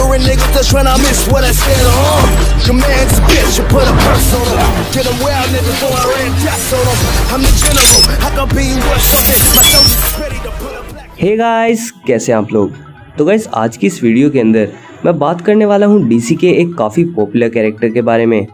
ignorant niggas that's trying to miss what I said. Your man's a bitch, you put a purse on him. Get them wild niggas going around deaths on them. I'm the general, I can be worth something. My soldiers is ready to put a black. Hey guys, कैसे हैं आप लोग। तो guys आज की इस video के अंदर मैं बात करने वाला हूँ डीसी के एक काफी पॉपुलर कैरेक्टर के बारे में।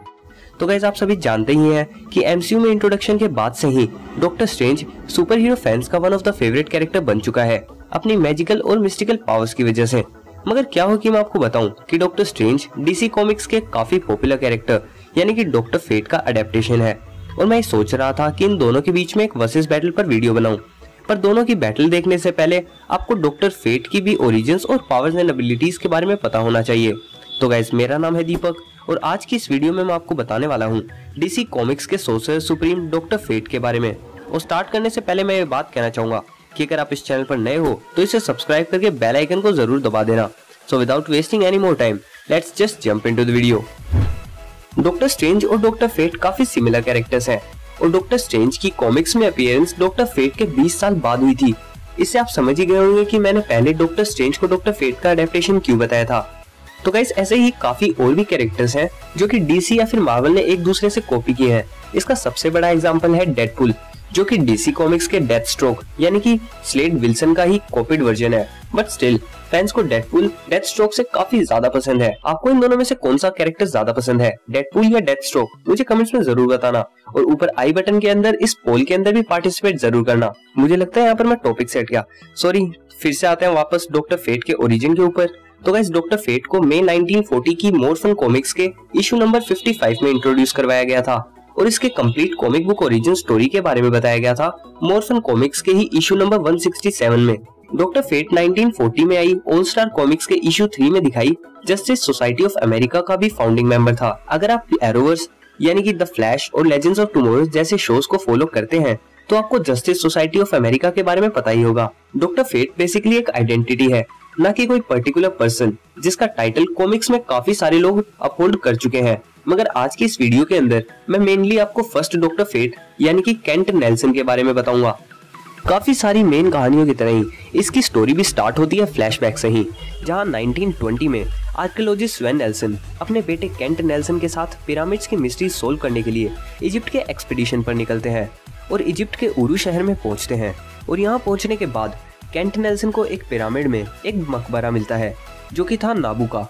तो गाइस आप सभी जानते ही हैं कि एमसीयू में इंट्रोडक्शन के बाद से ही doctor Strange super hero fans का one of the favourite character बन चुका है अपनी मैजिकल और मिस्टिकल पावर्स की वजह से। मगर क्या हो कि मैं आपको बताऊं कि डॉक्टर स्ट्रेंज डीसी कॉमिक्स के काफी पॉपुलर कैरेक्टर यानी कि डॉक्टर फेट का अडेप्टेशन है। और मैं सोच रहा था कि इन दोनों के बीच में एक वर्सेस बैटल पर वीडियो बनाऊं, पर दोनों की बैटल देखने से पहले आपको डॉक्टर फेट की भी ओरिजिन्स और पावर्स एंड एबिलिटीज के बारे में पता होना चाहिए। तो गाइस मेरा नाम है दीपक और आज की इस वीडियो में मैं आपको बताने वाला हूँ डीसी कॉमिक्स के सोर्सर सुप्रीम डॉक्टर फेट के बारे में। और स्टार्ट करने से पहले मैं ये बात कहना चाहूंगा कि अगर आप इस चैनल पर नए हो तो इसे सब्सक्राइब करके बेल आइकन को जरूर दबा देना। So without wasting any more time let's just jump into the video. Doctor strange और डॉक्टर फेट काफी सिमिलर कैरेक्टर्स हैं और डॉक्टर स्ट्रेंज की कॉमिक्स में अपीयरेंस डॉक्टर फेट के 20 साल बाद हुई थी। इससे आप समझ ही गए होंगे कि मैंने पहले डॉक्टर स्ट्रेंज को डॉक्टर फेट का अडेप्टेशन क्यों बताया था। तो गाइस ऐसे ही काफी और भी कैरेक्टर्स हैं जो कि डीसी या फिर मार्वल ने एक दूसरे से कॉपी किए हैं। इसका सबसे बड़ा एग्जांपल है डेडपूल, जो कि डीसी कॉमिक्स के डेथस्ट्रोक यानी कि स्लेड विल्सन का ही कॉपीड वर्जन है। बट स्टिल फैंस को डेडपूल डेथस्ट्रोक से काफी ज्यादा पसंद है। आपको इन दोनों में से कौन सा कैरेक्टर ज्यादा पसंद है, डेडपूल या डेथस्ट्रोक? मुझे कमेंट्स में जरूर बताना और ऊपर आई बटन के अंदर इस पोल के अंदर भी पार्टिसिपेट जरूर करना। मुझे लगता है यहाँ पर मैं टॉपिक सेट किया, सॉरी। फिर से आते हैं वापस डॉक्टर फेट के ओरिजिन के ऊपर। तो गाइस डॉक्टर फेट को मई 1940 की मोर फन कॉमिक्स के इशू नंबर 55 में इंट्रोड्यूस करवाया गया था और इसके complete comic book origin story के बारे में बताया गया था मोर फन कॉमिक्स के ही इशू नंबर 167 में। डॉक्टर फेट 1940 में आई ऑल स्टार कॉमिक्स के इशू 3 में दिखाई जस्टिस सोसाइटी ऑफ अमेरिका का भी फाउंडिंग मेंबर था। अगर आप एरोवर्स यानी कि द फ्लैश और लेजेंड्स ऑफ टुमारो जैसे शोज को फॉलो करते हैं तो आपको जस्टिस सोसाइटी ऑफ अमेरिका के बारे में पता ही होगा। डॉक्टर फेट बेसिकली एक आइडेंटिटी है, न कि कोई पर्टिकुलर पर्सन जिसका टाइटल कॉमिक्स में काफी सारे लोग अपहोल्ड कर चुके हैं। मगर आज की इस वीडियो के अंदर मैं मेनली आपको फर्स्ट डॉक्टर फेट यानी कि केंट नेल्सन के बारे में बताऊंगा। काफी सारी मेन कहानियों की तरह ही इसकी स्टोरी भी स्टार्ट होती है फ्लैशबैक से ही, जहां 1920 में आर्कियोलॉजिस्ट स्वेन नेल्सन अपने बेटे केंट नेल्सन के साथ पिरामिड्स की मिस्ट्री सोल्व करने के लिए इजिप्ट के एक्सपीडिशन पर निकलते हैं और इजिप्ट के उरू शहर में पहुंचते हैं। और यहाँ पहुंचने के बाद केंट नेल्सन को एक पिरामिड में एक मकबरा मिलता है जो कि था नाबू का।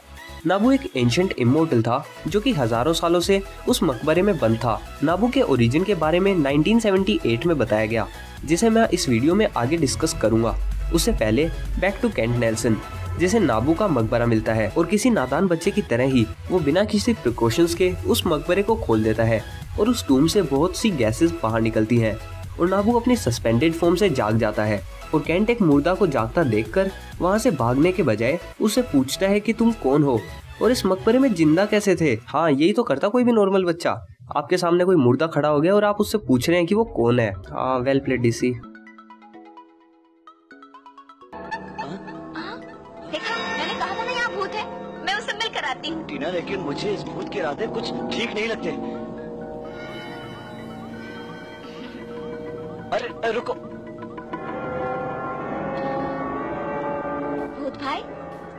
नाबू एक एंशिएंट इमोर्टल था जो कि हजारों सालों से उस मकबरे में बंद था। नाबू के ओरिजिन के बारे में 1978 में बताया गया, जिसे मैं इस वीडियो में आगे डिस्कस करूंगा। उससे पहले बैक टू केंट नेल्सन, जिसे नाबू का मकबरा मिलता है और किसी नादान बच्चे की तरह ही वो बिना किसी प्रिकॉशंस के उस मकबरे को खोल देता है और उस टूम से बहुत सी गैसेस बाहर निकलती हैं और नाबू अपनी सस्पेंडेड फॉर्म से जाग जाता है। और केंट एक मुर्दा को जागता देखकर वहाँ से भागने के बजाय उससे पूछता है कि तुम कौन हो और इस मकबरे में जिंदा कैसे थे। हाँ, यही तो करता कोई भी नॉर्मल बच्चा। आपके सामने कोई मुर्दा खड़ा हो गया और आप उससे पूछ रहे हैं कि वो कौन है। हाँ, वेल प्लेड डीसी। देखा, मैंने कहा था ना यहाँ भूत है, मैं उससे मिल कर आती हूँ। टीना, लेकिन मुझे इस भूत के इरादे कुछ ठीक नहीं लगते। अरे रुको। भूत भाई,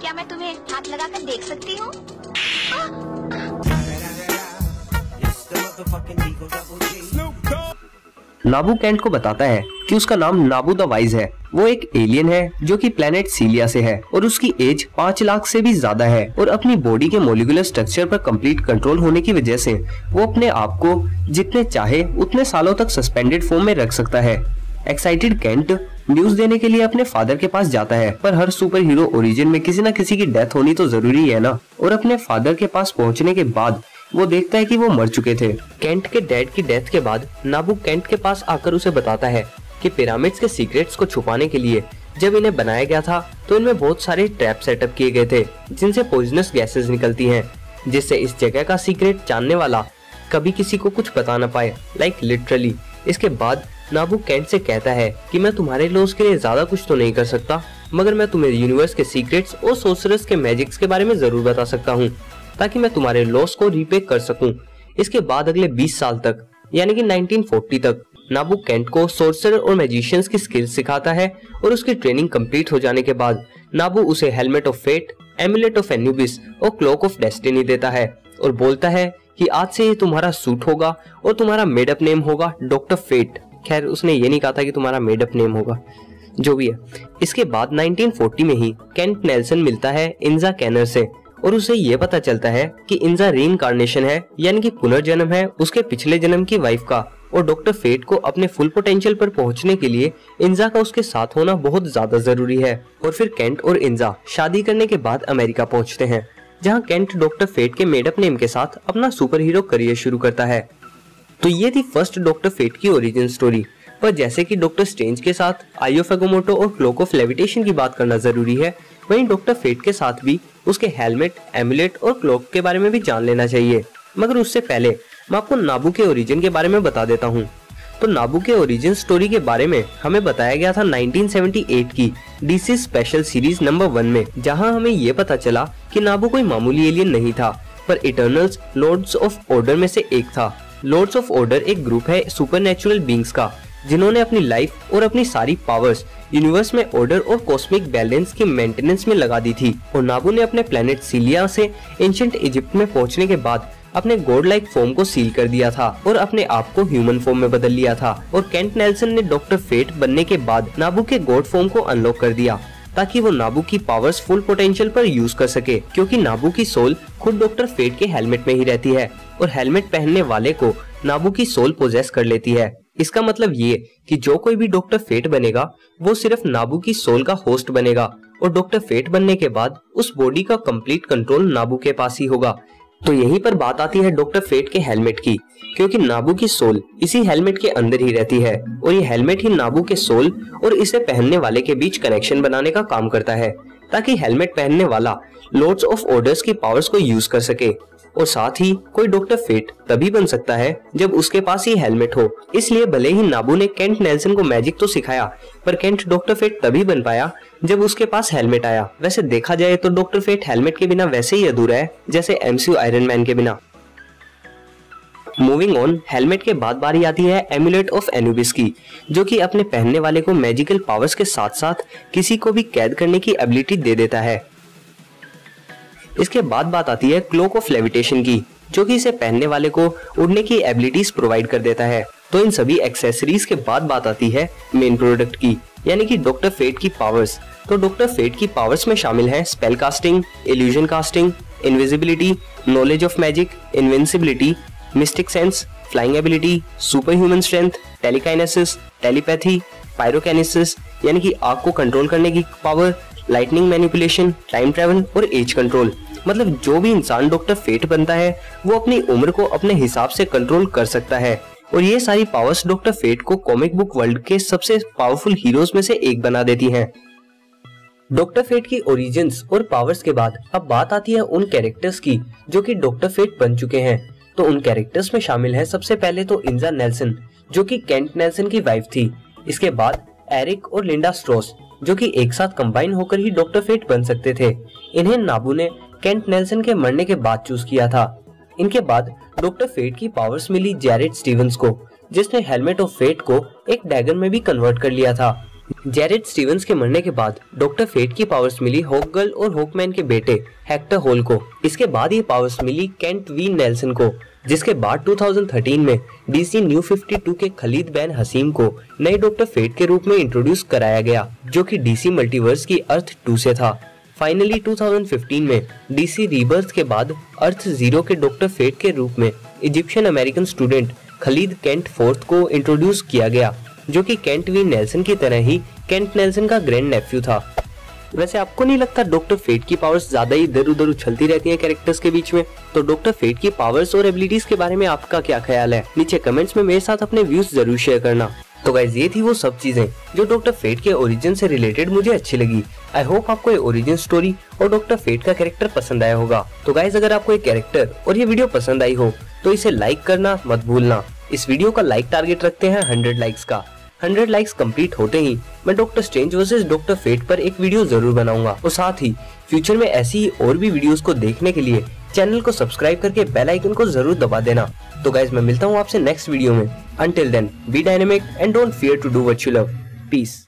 क्या मैं तुम्हें हाथ लगाकर देख सकती हूँ? नाबू केंट को बताता है कि उसका नाम नाबू द वाइज है। वो एक एलियन है जो कि प्लेनेट सीलिया से है और उसकी एज 5 लाख से भी ज्यादा है और अपनी बॉडी के मॉलिक्यूलर स्ट्रक्चर पर कंप्लीट कंट्रोल होने की वजह से वो अपने आप को जितने चाहे उतने सालों तक सस्पेंडेड फॉर्म में रख सकता है। एक्साइटेड केंट न्यूज देने के लिए अपने फादर के पास जाता है, पर हर सुपर हीरो ओरिजिन में किसी न किसी की डेथ होनी तो जरूरी है ना। और अपने फादर के पास पहुंचने के बाद वो देखता है कि वो मर चुके थे। केंट के डैड की डेथ के बाद नाबू केंट के पास आकर उसे बताता है कि पिरामिड्स के सीक्रेट्स को छुपाने के लिए जब इन्हें बनाया गया था तो इनमें बहुत सारे ट्रैप सेटअप किए गए थे जिनसे पॉइजनस गैसेस निकलती हैं, जिससे इस जगह का सीक्रेट जानने वाला कभी किसी को कुछ बता ना पाए, लाइक लिटरली। इसके बाद नाबू केंट से कहता है कि मैं तुम्हारे लॉस के लिए ज्यादा कुछ तो नहीं कर सकता, मगर मैं तुम्हें यूनिवर्स के सीक्रेट्स और सोर्सरर्स के मैजिक्स के बारे में जरूर बता सकता हूँ ताकि मैं तुम्हारे लॉस को रीपे कर सकूं। इसके बाद अगले 20 साल तक यानी कि 1940 तक नाबू केंट को सोर्सरर और मैजिशियंस की स्किल्स सिखाता है और उसकी ट्रेनिंग कंप्लीट हो जाने के बाद नाबू उसे helmet of Fate amulet of Anubis और क्लोक ऑफ डेस्टिनी देता है और बोलता है कि आज से ये तुम्हारा सूट होगा और तुम्हारा मेडअप नेम होगा डॉक्टर फेट। खैर उसने ये नहीं कहा था कि तुम्हारा मेडअप नेम होगा, जो भी है। इसके बाद 1940 में ही केंट नेल्सन मिलता है इंजा कैनर से और उसे ये पता चलता है कि इंजा रीइंकार्नेशन है, यानी कि पुनर्जन्म है उसके पिछले जन्म की वाइफ का, और डॉक्टर फेट को अपने फुल पोटेंशियल पर पहुंचने के लिए इंजा का उसके साथ होना बहुत ज्यादा जरूरी है। और फिर केंट और इंजा शादी करने के बाद अमेरिका पहुंचते हैं, जहां केंट डॉक्टर फेट के मेडअप नेम के साथ अपना सुपर हीरो करियर शुरू करता है। तो ये थी फर्स्ट डॉक्टर फेट की ओरिजिन स्टोरी। पर जैसे कि डॉक्टर स्ट्रेंज के साथ आई ऑफ एगोमोटो और क्लोक ऑफ लेविटेशन की बात करना जरूरी है, वहीं डॉक्टर फेट के साथ भी उसके हेलमेट, एमुलेट और क्लोक के बारे में भी जान लेना चाहिए। मगर उससे पहले मैं आपको नाबू के ओरिजिन के बारे में बता देता हूँ। तो नाबू के ओरिजिन स्टोरी के बारे में हमें बताया गया था 1978 की डीसी स्पेशल सीरीज नंबर 1 में, जहां हमें ये पता चला कि नाबू कोई मामूली एलियन नहीं था, पर इटर्नल्स लॉर्ड्स ऑफ ऑर्डर में से एक था। लॉर्ड्स ऑफ ऑर्डर एक ग्रुप है सुपरनेचुरल बीइंग्स का, जिन्होंने अपनी लाइफ और अपनी सारी पावर्स यूनिवर्स में ऑर्डर और कॉस्मिक बैलेंस की मेंटेनेंस में लगा दी थी। और नाबू ने अपने प्लेनेट सीलिया से एंशिएंट इजिप्ट में पहुंचने के बाद अपने गॉड लाइक फॉर्म को सील कर दिया था और अपने आप को ह्यूमन फॉर्म में बदल लिया था। और केंट नेल्सन ने डॉक्टर फेट बनने के बाद नाबू के गॉड फॉर्म को अनलॉक कर दिया, ताकि वो नाबू की पावर्स फुल पोटेंशियल पर यूज कर सके, क्योंकि नाबू की सोल खुद डॉक्टर फेट के हेलमेट में ही रहती है और हेलमेट पहनने वाले को नाबू की सोल पोजेस कर लेती है। इसका मतलब ये कि जो कोई भी डॉक्टर फेट बनेगा वो सिर्फ नाबू की सोल का होस्ट बनेगा, और डॉक्टर फेट बनने के बाद उस बॉडी का कंप्लीट कंट्रोल नाबू के पास ही होगा। तो यहीं पर बात आती है डॉक्टर फेट के हेलमेट की, क्योंकि नाबू की सोल इसी हेलमेट के अंदर ही रहती है और ये हेलमेट ही नाबू के सोल और इसे पहनने वाले के बीच कनेक्शन बनाने का काम करता है, ताकि हेलमेट पहनने वाला लॉर्ड्स ऑफ ऑर्डर्स की पावर्स को यूज कर सके। और साथ ही कोई डॉक्टर फेट तभी बन सकता है जब उसके पास ही हेलमेट हो। इसलिए भले ही नाबू ने केंट नेल्सन को मैजिक तो सिखाया, पर केंट डॉक्टर फेट तभी बन पाया जब उसके पास हेलमेट आया। वैसे देखा जाए तो डॉक्टर फेट हेलमेट के बिना वैसे ही अधूरा है जैसे एमसीयू आयरन मैन के बिना। मूविंग ऑन, हेलमेट के बाद बारी आती है एमुलेट ऑफ एनुबिस की, जो कि अपने पहनने वाले को मैजिकल पावर्स के साथ साथ किसी को भी कैद करने की एबिलिटी दे देता है। इसके बाद बात आती है क्लोक ऑफ लेविटेशन की, जो कि इसे पहनने वाले को उड़ने की एबिलिटीज प्रोवाइड कर देता है। तो इन सभी एक्सेसरीज के बाद बात आती है मेन प्रोडक्ट की, यानी कि डॉक्टर फेट की पावर्स। तो डॉक्टर फेट की पावर्स में शामिल हैं spell casting, illusion casting, invisibility, knowledge of magic, invincibility, mystic sense, flying ability, super human strength, telekinesis, telepathy, pyrokinesis यानी कि आग को कंट्रोल करने की power, lightning manipulation, time travel और एज कंट्रोल। मतलब जो भी इंसान डॉक्टर फेट बनता है वो अपनी उम्र को अपने हिसाब से कंट्रोल कर सकता है, और ये सारी पावर्स डॉक्टर फेट को कॉमिक बुक वर्ल्ड के सबसे पावरफुल हीरोज में से एक बना देती हैं। डॉक्टर फेट की ओरिजिन्स और पावर्स के बाद अब बात आती है उन कैरेक्टर्स की जो कि डॉक्टर फेट बन चुके हैं। तो उन कैरेक्टर्स में शामिल है सबसे पहले तो इंजा नेल्सन, जो कि केंट नेल्सन की वाइफ थी। इसके बाद एरिक और लिंडा स्ट्रॉस, जो कि एक साथ कंबाइन होकर ही डॉक्टर फेट बन सकते थे। इन्हें नाबू ने केंट नेल्सन के मरने के बाद चूज किया था। इनके बाद डॉक्टर फेट की पावर्स मिली जैरेड स्टीवंस को, जिसने हेलमेट ऑफ फेट को एक डैगर में भी कन्वर्ट कर लिया था। जैरेड स्टीवंस के मरने के बाद डॉक्टर फेट की पावर्स मिली हॉकगर्ल और हॉकमैन के बेटे हेक्टर होल को। इसके बाद ये पावर्स मिली केंट वी नेल्सन को, जिसके बाद 2013 में डीसी न्यू 52 के खलीद बैन हसीम को नए डॉक्टर फेट के रूप में इंट्रोड्यूस कराया गया, जो कि डीसी मल्टीवर्स की अर्थ 2 से था। फाइनली 2015 में डीसी रीबर्थ के बाद अर्थ 0 के डॉक्टर फेट के रूप में Egyptian American student Khalid Kent fourth को इंट्रोड्यूस किया गया, जो कि केंट वी नेल्सन की तरह ही केंट नेल्सन का ग्रैंड नेफ्यू था। वैसे आपको नहीं लगता डॉक्टर फेट की पावर्स ज्यादा ही इधर उधर उछलती रहती हैं कैरेक्टर्स के बीच में? तो डॉक्टर फेट की पावर्स और एबिलिटीज के बारे में आपका क्या ख्याल है? नीचे कमेंट्स में मेरे साथ अपने व्यूज जरूर शेयर करना। तो गाइस ये थी वो सब चीजें जो डॉक्टर फेट के ओरिजिन से रिलेटेड मुझे अच्छी लगी। आई होप आपको ये ओरिजिन स्टोरी और डॉक्टर फेट का कैरेक्टर पसंद आया होगा। तो गाइस अगर आपको ये कैरेक्टर और ये वीडियो पसंद आई हो तो इसे लाइक करना मत भूलना। इस वीडियो का लाइक टारगेट रखते हैं 100 लाइक्स का। 100 लाइक्स कंप्लीट होते ही मैं Doctor Strange versus Doctor Fate पर एक वीडियो जरूर बनाऊंगा, और साथ ही फ्यूचर में ऐसी ही और भी वीडियोस को देखने के लिए चैनल को सब्सक्राइब करके बेल आइकन को जरूर दबा देना। तो गाइस मैं मिलता हूँ आपसे नेक्स्ट वीडियो में। Until then be dynamic and don't fear to do what you love. Piece.